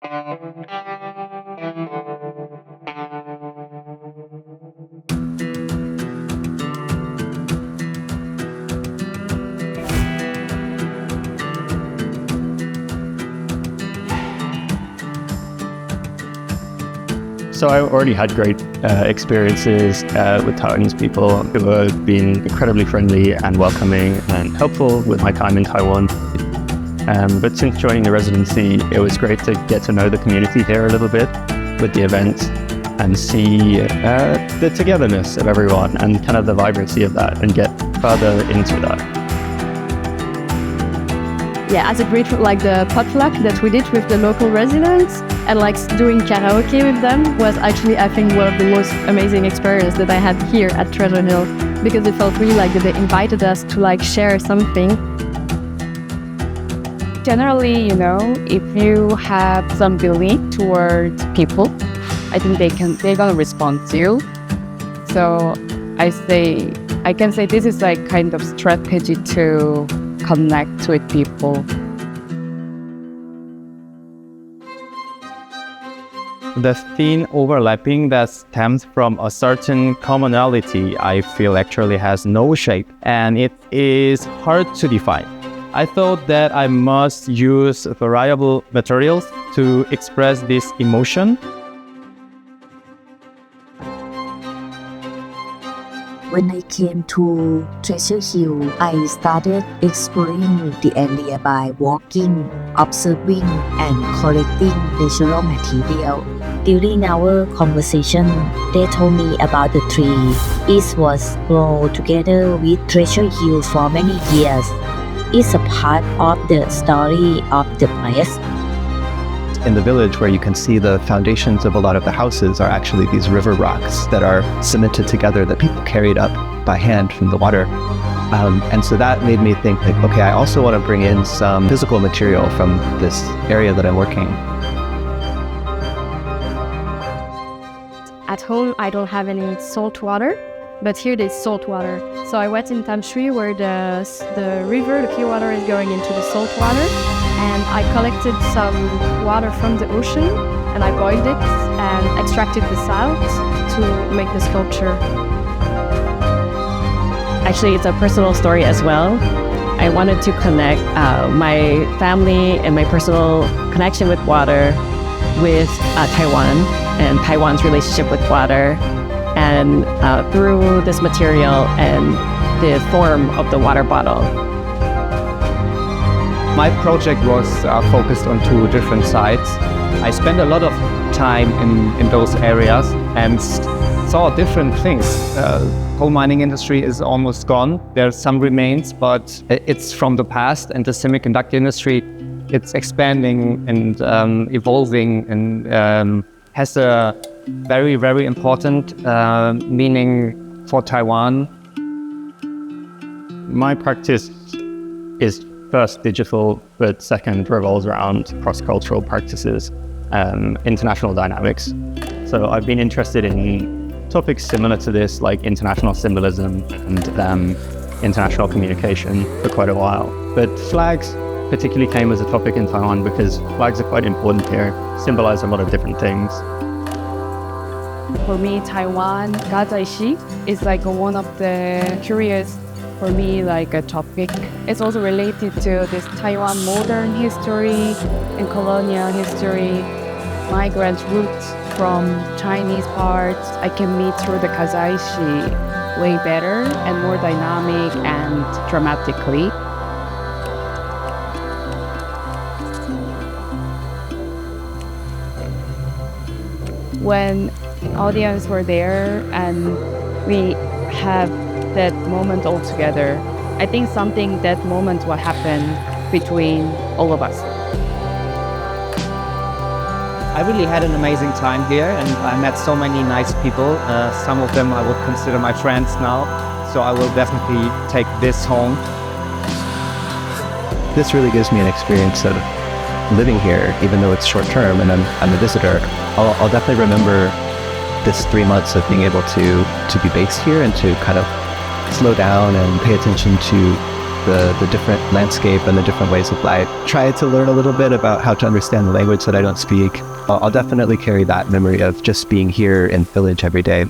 So I already had great experiences with Taiwanese people who have been incredibly friendly and welcoming and helpful with my time in Taiwan. But since joining the residency, it was great to get to know the community here a little bit with the events and see the togetherness of everyone and kind of the vibrancy of that and get further into that. Yeah, as a great, like the potluck that we did with the local residents and like doing karaoke with them was actually, I think, one of the most amazing experiences that I had here at Treasure Hill, because it felt really like that they invited us to like share something. Generally, you know, if you have some belief towards people, I think they're gonna respond to you. So I can say this is like kind of strategy to connect with people. The thin overlapping that stems from a certain commonality, I feel actually has no shape, and it is hard to define. I thought that I must use variable materials to express this emotion. When I came to Treasure Hill, I started exploring the area by walking, observing, and collecting natural material. During our conversation, they told me about the tree. It was grown together with Treasure Hill for many years. It's a part of the story of the place. In the village, where you can see the foundations of a lot of the houses are actually these river rocks that are cemented together that people carried up by hand from the water. And so that made me think like, okay, I also want to bring in some physical material from this area that I'm working. At home, I don't have any salt water, but here there's salt water. So I went in Tamsui where the river, the clear water is going into the salt water. And I collected some water from the ocean and I boiled it and extracted the salt to make the sculpture. Actually, it's a personal story as well. I wanted to connect my family and my personal connection with water with Taiwan and Taiwan's relationship with water, and through this material and the form of the water bottle. My project was focused on two different sites. I spent a lot of time in those areas and saw different things. Coal mining industry is almost gone. There's some remains, but it's from the past, and the semiconductor industry, it's expanding and evolving and has a very, very important meaning for Taiwan. My practice is first digital, but second revolves around cross-cultural practices, international dynamics. So I've been interested in topics similar to this, like international symbolism and international communication for quite a while. But flags particularly came as a topic in Taiwan because flags are quite important here, symbolize a lot of different things. For me, Taiwan, Gazaishi is like one of the curious for me, like a topic. It's also related to this Taiwan modern history and colonial history, migrant roots from Chinese parts. I can meet through the Kazaishi way better and more dynamic and dramatically. When audience were there and we have that moment all together, I think something that moment will happen between all of us. I really had an amazing time here, and I met so many nice people. Some of them I would consider my friends now, so I will definitely take this home. This really gives me an experience of living here, even though it's short term and I'm a visitor. I'll definitely remember this 3 months of being able to be based here and to kind of slow down and pay attention to the different landscape and the different ways of life. Try to learn a little bit about how to understand the language that I don't speak. I'll definitely carry that memory of just being here in village every day.